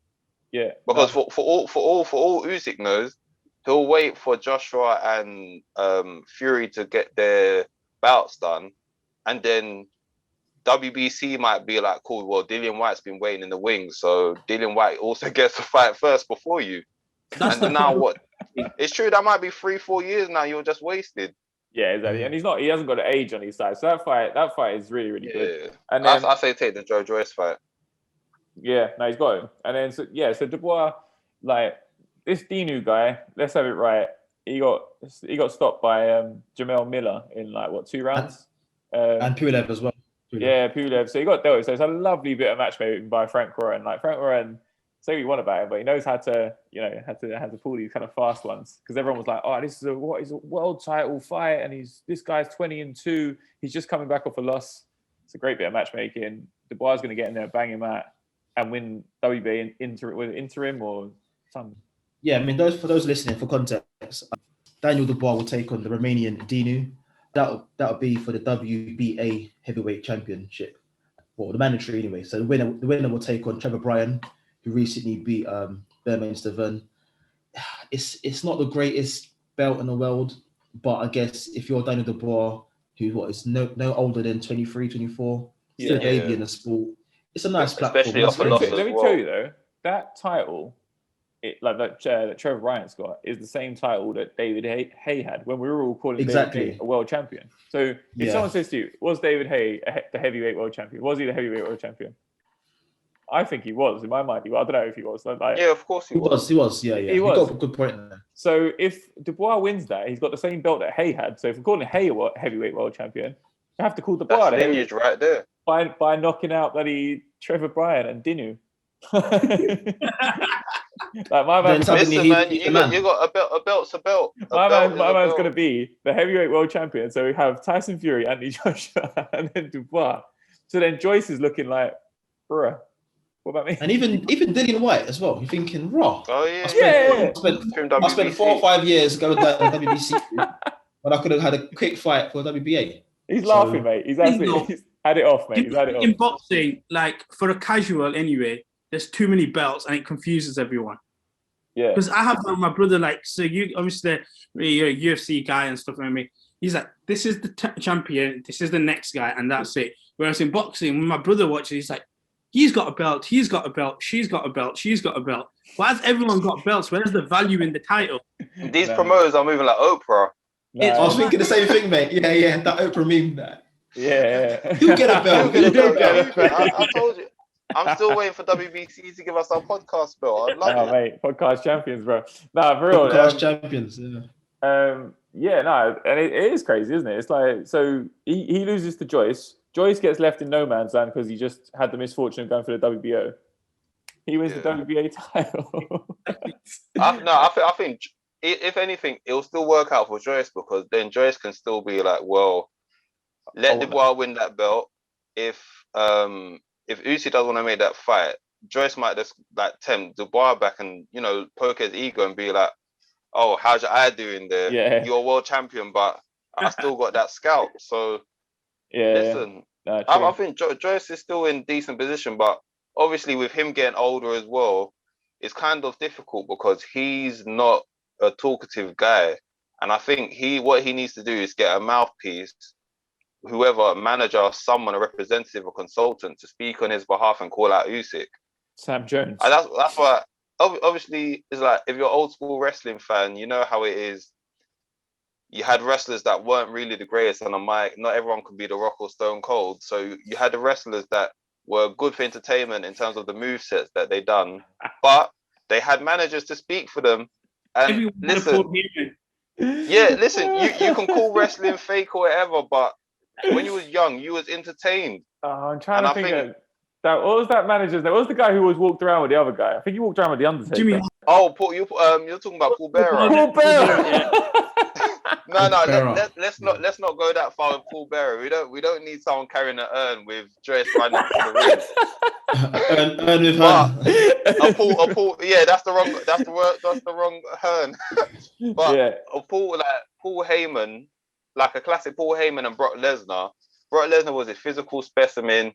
Yeah, because for all Usyk knows, he'll wait for Joshua and Fury to get their bouts done, and then WBC might be like, cool, well, Dillian White's been waiting in the wings, so Dillian White also gets to fight first before you. And now what? It's true, that might be 3-4 years now, you're just wasted. Yeah, exactly. And he hasn't got an age on his side. So that fight is really, really good. And then, I say take the Joe Joyce fight. Yeah, no, he's got him. And then, so Dubois, like, this Dinu guy, let's have it right, he got stopped by Jamel Miller in, 2 rounds? And Pulev as well. Yeah, Pulev. So he got dealt with. So it's a lovely bit of matchmaking by Frank Warren. Like Frank Warren, say what you want about him, but he knows how to pull these kind of fast ones. Because everyone was like, "Oh, this is a world title fight, and this guy's 20-2. He's just coming back off a loss." It's a great bit of matchmaking. Dubois is going to get in there, bang him out, and win WBA interim or something. Yeah, I mean, for those listening, for context, Daniel Dubois will take on the Romanian Dinu. That'll be for the WBA heavyweight championship, or the mandatory anyway. So the winner will take on Trevor Bryan, who recently beat Bermane. It's not the greatest belt in the world, but I guess if you're Daniel Dubois, who is no older than 23, 24, still a baby in the sport, it's a nice platform. Especially off a loss as well. Let me tell you though, that title, that Trevor Bryant's got, is the same title that David Hay had when we were all calling David Hay a world champion. So if someone says to you, was David Hay the heavyweight world champion? Was he the heavyweight world champion? I think he was. In my mind, I don't know if he was. Yeah, of course he was. He was. Yeah. He got a good point there. So if Dubois wins that, he's got the same belt that Hay had. So if we're calling Hay a heavyweight world champion, you have to call Dubois the lineage right there. By knocking out bloody Trevor Bryan and Dinu. My man, listen, man, you got a belt's a belt. My man's going to be the heavyweight world champion. So we have Tyson Fury, Anthony Joshua, and then Dubois. So then Joyce is looking like, bruh, what about me? And even Dillian White as well. You're thinking, raw. Oh yeah. I spent 4 or 5 years going down WBC, but I could have had a quick fight for WBA. He's laughing, mate. He's absolutely he's had it off, mate. He's had it off. In boxing, for a casual anyway, there's too many belts and it confuses everyone. Yeah. Because I have my brother, so you obviously you're a UFC guy and stuff like me. He's like, this is the champion, this is the next guy, and that's it. Whereas in boxing, when my brother watches, he's like, he's got a belt, he's got a belt, she's got a belt, she's got a belt. Why has everyone got belts? Where's the value in the title? These promoters are moving like Oprah. I was thinking the same thing, mate. Yeah, that Oprah meme. That. Yeah. You get a belt. You get a belt. I told you. I'm still waiting for WBC to give us our podcast belt. I'd love it. Mate, podcast champions, bro. Nah, for real. Podcast champions. Yeah. And it is crazy, isn't it? It's like, so he loses to Joyce. Joyce gets left in no man's land because he just had the misfortune of going for the WBO. He wins the WBA title. I think if anything, it'll still work out for Joyce because then Joyce can still be like, well, let Dubois win that belt. If Usyk doesn't want to make that fight, Joyce might just like tempt Dubois back and poke his ego and be like, "Oh, how's your eye doing there? Yeah. You're world champion, but I still got that scalp." So listen, I think Joyce is still in decent position, but obviously with him getting older as well, it's kind of difficult because he's not a talkative guy, and I think what he needs to do is get a mouthpiece. Whoever, a manager, someone, a representative, a consultant to speak on his behalf and call out Usyk. Sam Jones. And that's why, obviously, it's like, if you're an old school wrestling fan, you know how it is. You had wrestlers that weren't really the greatest on the mic. Not everyone could be the Rock or Stone Cold. So you had the wrestlers that were good for entertainment in terms of the movesets that they done. But they had managers to speak for them. And listen, you can call wrestling fake or whatever, but when you was young, you was entertained. I'm trying to think of that. What was that manager's name? What was the guy who always walked around with the other guy? I think he walked around with the Undertaker. Jimmy. Oh, Paul, you're talking about Paul Bearer. Paul Bearer. No. Let's not go that far with Paul Bearer. We don't need someone carrying an urn with Joyce running to the ring. Urn with her. A Paul. Yeah, that's the wrong urn. But a Paul Heyman. Like a classic Paul Heyman and Brock Lesnar. Brock Lesnar was a physical specimen. He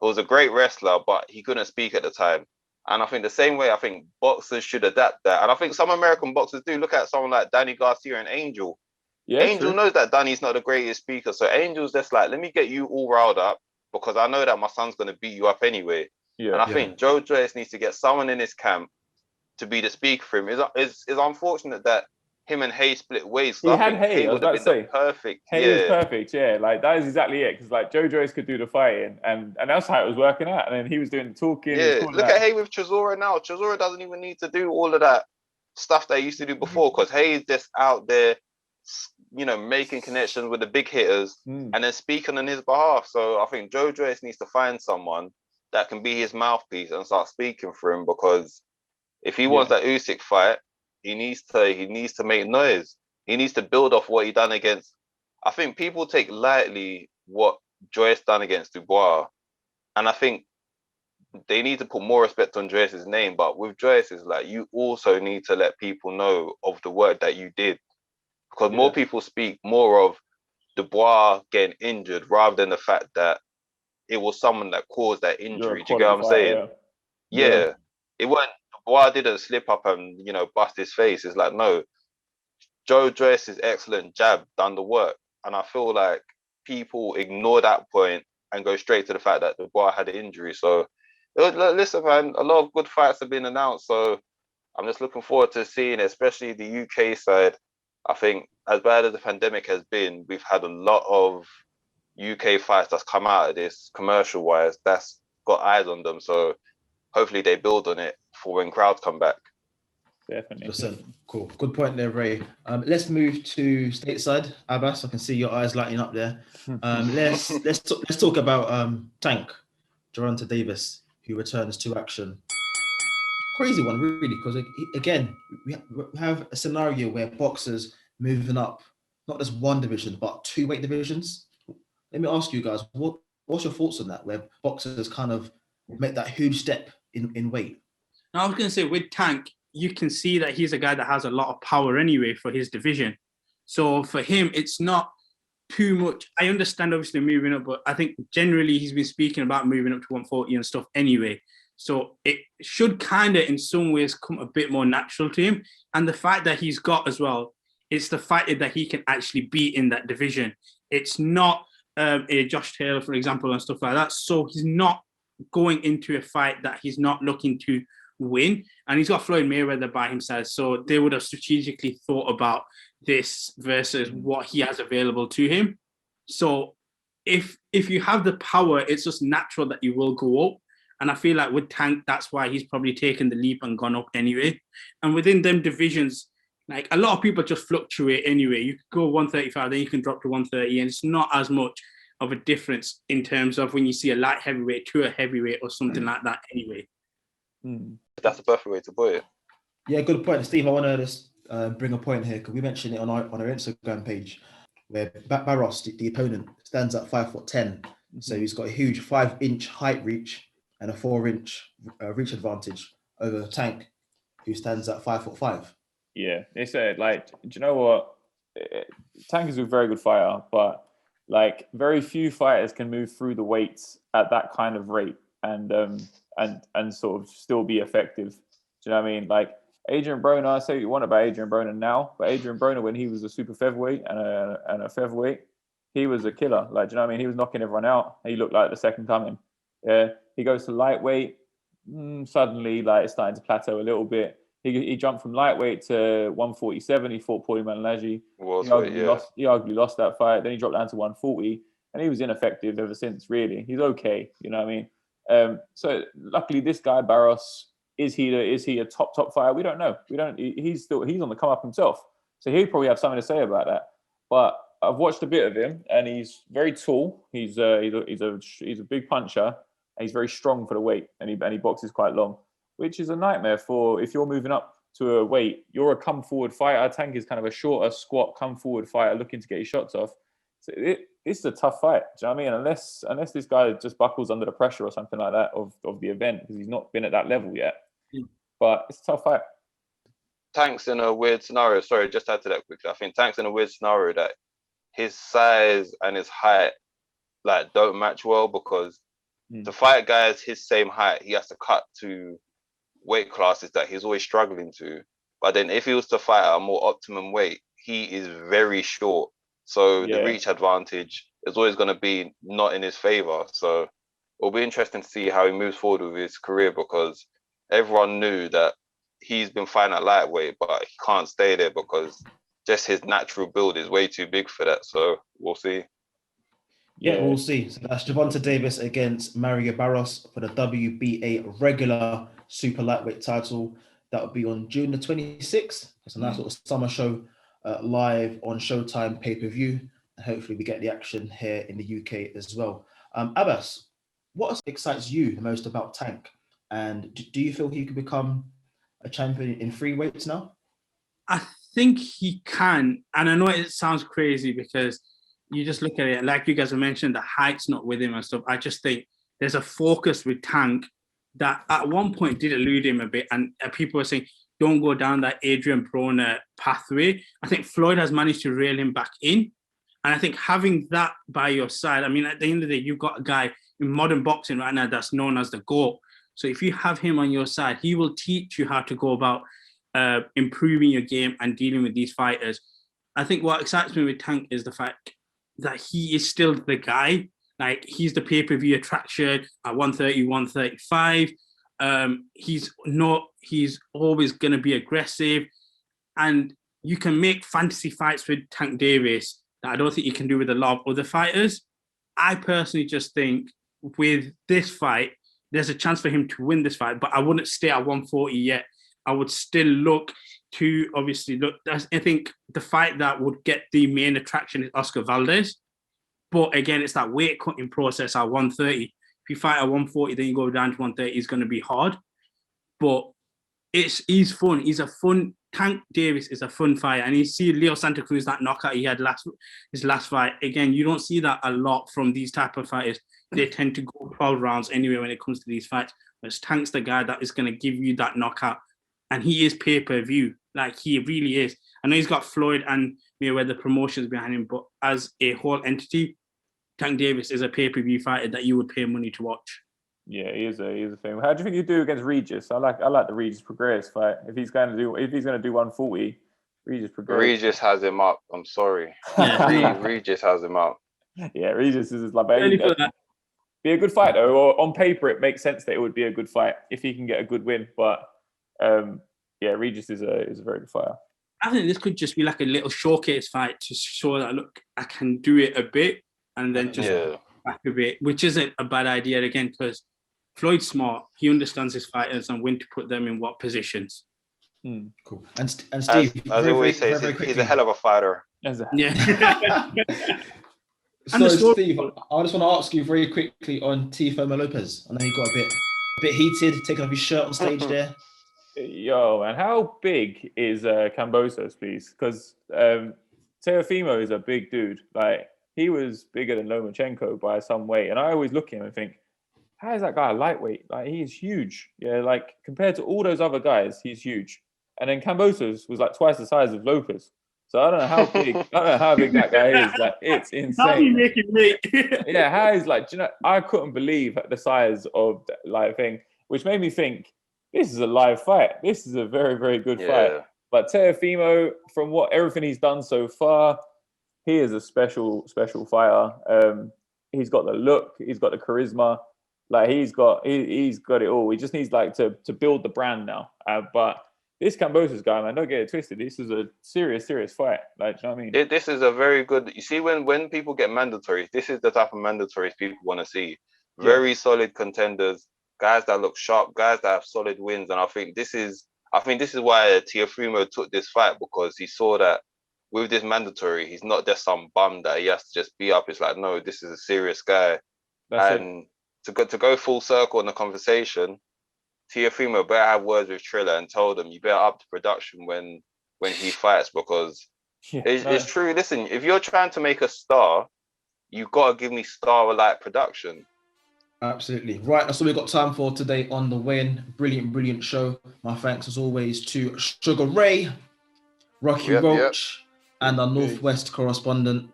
was a great wrestler, but he couldn't speak at the time. And I think the same way, I think boxers should adapt that. And I think some American boxers do. Look at someone like Danny Garcia and Angel. Yeah, Angel knows that Danny's not the greatest speaker. So Angel's just like, let me get you all riled up because I know that my son's going to beat you up anyway. Yeah, and I think Joe Joyce needs to get someone in his camp to be the speaker for him. It's unfortunate that him and Hay split ways. He had Hay. I was about to say perfect. Hay was perfect. Yeah, like that is exactly it. Because like Joe Joyce could do the fighting, and that's how it was working out. And then he was doing the talking. Yeah, look at Hay with Chisora now. Chisora doesn't even need to do all of that stuff they used to do before because Hay is just out there, making connections with the big hitters and then speaking on his behalf. So I think Joe Joyce needs to find someone that can be his mouthpiece and start speaking for him because if he wants that Usyk fight. He needs to make noise. He needs to build off what he done against. I think people take lightly what Joyce done against Dubois, and I think they need to put more respect on Joyce's name. But with Joyce, it's like you also need to let people know of the work that you did, because more people speak more of Dubois getting injured rather than the fact that it was someone that caused that injury. Do you get what I'm saying? Yeah. It wasn't. Dubois didn't slip up and bust his face. It's like, no, Joe Joyce's excellent jab done the work, and I feel like people ignore that point and go straight to the fact that Dubois had an injury. So listen, man, a lot of good fights have been announced, so I'm just looking forward to seeing it, especially the UK side. I think as bad as the pandemic has been, we've had a lot of UK fights that's come out of this commercial wise that's got eyes on them, so hopefully they build on it for when crowds come back. Definitely. Listen, cool. Good point there, Ray. Let's move to stateside. Abbas, I can see your eyes lighting up there. Let's talk about Tank, Gervonta Davis, who returns to action. Crazy one, really, because again, we have a scenario where boxers moving up, not just one division, but 2 weight divisions. Let me ask you guys, what's your thoughts on that, where boxers kind of make that huge step in weight? Now, I was going to say, with Tank, you can see that he's a guy that has a lot of power anyway for his division. So for him, it's not too much. I understand, obviously, moving up, but I think generally he's been speaking about moving up to 140 and stuff anyway. So it should kind of, in some ways, come a bit more natural to him. And the fact that he's got as well, it's the fighter that he can actually beat in that division. It's not a Josh Taylor, for example, and stuff like that. So he's not going into a fight that he's not looking to win. And he's got Floyd Mayweather by himself. So they would have strategically thought about this versus what he has available to him. So if you have the power, it's just natural that you will go up. And I feel like with Tank, that's why he's probably taken the leap and gone up anyway. And within them divisions, like a lot of people just fluctuate anyway. You could go 135, then you can drop to 130, and it's not as much of a difference in terms of when you see a light heavyweight to a heavyweight or something like that anyway. That's the perfect way to put it. Yeah, good point. Steve, I want to just bring a point here because we mentioned it on our Instagram page where Barros, the opponent, stands at 5'10". So he's got a huge 5-inch height reach and a 4-inch reach advantage over Tank, who stands at 5'5". Yeah, they said, like, do you know what? Tank is a very good fighter, but like very few fighters can move through the weights at that kind of rate and sort of still be effective. Do you know what I mean? Like Adrian Broner, say what you want about Adrian Broner now, but Adrian Broner, when he was a super featherweight and a featherweight, he was a killer. Like, do you know what I mean? He was knocking everyone out. He looked like the second coming. Yeah, he goes to lightweight. Suddenly, like, it's starting to plateau a little bit. He jumped from lightweight to 147. He fought Paulie Malignaggi. He arguably lost that fight. Then he dropped down to 140, and he was ineffective ever since. Really, he's okay. You know what I mean? So luckily, this guy Barros, is he a top fighter? We don't know. He's on the come up himself. So he'll probably have something to say about that. But I've watched a bit of him, and he's very tall. He's a big puncher. And he's very strong for the weight, and he boxes quite long, which is a nightmare for if you're moving up to a weight. You're a come forward fighter. Tank is kind of a shorter, squat, come forward fighter looking to get his shots off. So it's a tough fight. Do you know what I mean? Unless this guy just buckles under the pressure or something like that of the event, because he's not been at that level yet. But it's a tough fight. Tank's in a weird scenario. Sorry, just add to that quickly. I think Tank's in a weird scenario that his size and his height like don't match well, because to fight guys his same height, he has to cut to weight classes that he's always struggling to. But then if he was to fight at a more optimum weight, he is very short. So the reach advantage is always going to be not in his favor. So it'll be interesting to see how he moves forward with his career, because everyone knew that he's been fighting at lightweight, but he can't stay there because just his natural build is way too big for that. So we'll see. Yeah, we'll see. So that's Gervonta Davis against Mario Barros for the WBA regular super lightweight title. That will be on June the 26th. It's a nice little summer show live on Showtime pay-per-view. And hopefully we get the action here in the UK as well. Abbas, what excites you the most about Tank? And do you feel he could become a champion in free weights now? I think he can. And I know it sounds crazy because you just look at it, like you guys have mentioned, the height's not with him and stuff. I just think there's a focus with Tank that at one point did elude him a bit. And people were saying, don't go down that Adrian Broner pathway. I think Floyd has managed to reel him back in. And I think having that by your side, I mean, at the end of the day, you've got a guy in modern boxing right now that's known as the GOAT. So if you have him on your side, he will teach you how to go about improving your game and dealing with these fighters. I think what excites me with Tank is the fact that he is still the guy. Like, he's the pay-per-view attraction at 130, 135. He's always going to be aggressive. And you can make fantasy fights with Tank Davis that I don't think you can do with a lot of other fighters. I personally just think with this fight, there's a chance for him to win this fight, but I wouldn't stay at 140 yet. I would still look. I think the fight that would get the main attraction is Oscar Valdez. But again, it's that weight cutting process at 130. If you fight at 140, then you go down to 130, it's going to be hard. But he's fun. Tank Davis is a fun fighter. And you see Leo Santa Cruz, that knockout he had his last fight. Again, you don't see that a lot from these type of fighters. They tend to go 12 rounds anyway when it comes to these fights. But Tank's the guy that is going to give you that knockout. And he is pay-per-view. Like, he really is. I know he's got Floyd and Mayweather promotions behind him, but as a whole entity, Tank Davis is a pay-per-view fighter that you would pay money to watch. Yeah, he is a thing. How do you think you do against Regis? I like the Regis Prograis fight. If he's going to do 140, Regis Prograis. Regis has him up. I'm sorry. Regis has him up. Yeah, Regis is like be a good fight though. Or on paper, it makes sense that it would be a good fight if he can get a good win. But yeah, Regis is a very good fighter. I think this could just be like a little showcase fight to show that, look, I can do it a bit and then just back a bit, which isn't a bad idea again, because Floyd's smart. He understands his fighters and when to put them in what positions. Cool. And Steve, as always say, he's a hell of a fighter. Yeah. So Steve, I just want to ask you very quickly on Teofimo Lopez. I know he got a bit heated, taking off his shirt on stage there. Yo, and how big is Kambosos, please? Because Teofimo is a big dude. Like, he was bigger than Lomachenko by some way. And I always look at him and think, how is that guy lightweight? Like, he's huge. Yeah, like, compared to all those other guys, he's huge. And then Kambosos was like twice the size of Lopez. So I don't know how big. I don't know how big that guy is. Like, it's insane. How you make it weight? Yeah, how is like? Do you know? I couldn't believe the size of that, like, thing, which made me think this is a live fight. This is a very, very good fight. But Teofimo, from everything he's done so far, he is a special fighter. He's got the look. He's got the charisma. Like, he's got it all. He just needs like to build the brand now. But this Kambosos guy, man, don't get it twisted. This is a serious fight. Like, do you know what I mean? This is a very good. You see, when people get mandatories, this is the type of mandatories people want to see. Very solid contenders, guys that look sharp, guys that have solid wins. And I think this is why Teofimo took this fight, because he saw that with this mandatory, he's not just some bum that he has to just be up. It's like, no, this is a serious guy. To go full circle in the conversation, Teofimo better have words with Triller and told him, you better up the production when he fights, because it's true. Listen, if you're trying to make a star, you've got to give me star-like production. Absolutely. Right, that's all we've got time for today on The Weigh-In. Brilliant show. My thanks as always to Sugar Ray, Rocky Roach, and our Northwest correspondent,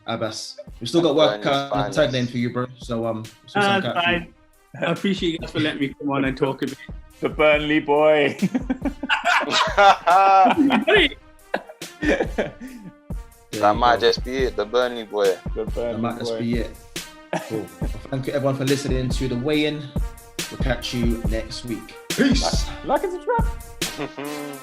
Abbas. We've still got work on the tag name for you, bro. So fine. I appreciate you guys for letting me come on and talk a bit. The Burnley boy. That might just be it. The Burnley boy. That might just be it. Cool. Well, thank you everyone for listening to The Weigh-In. We'll catch you next week. Peace. Like and subscribe.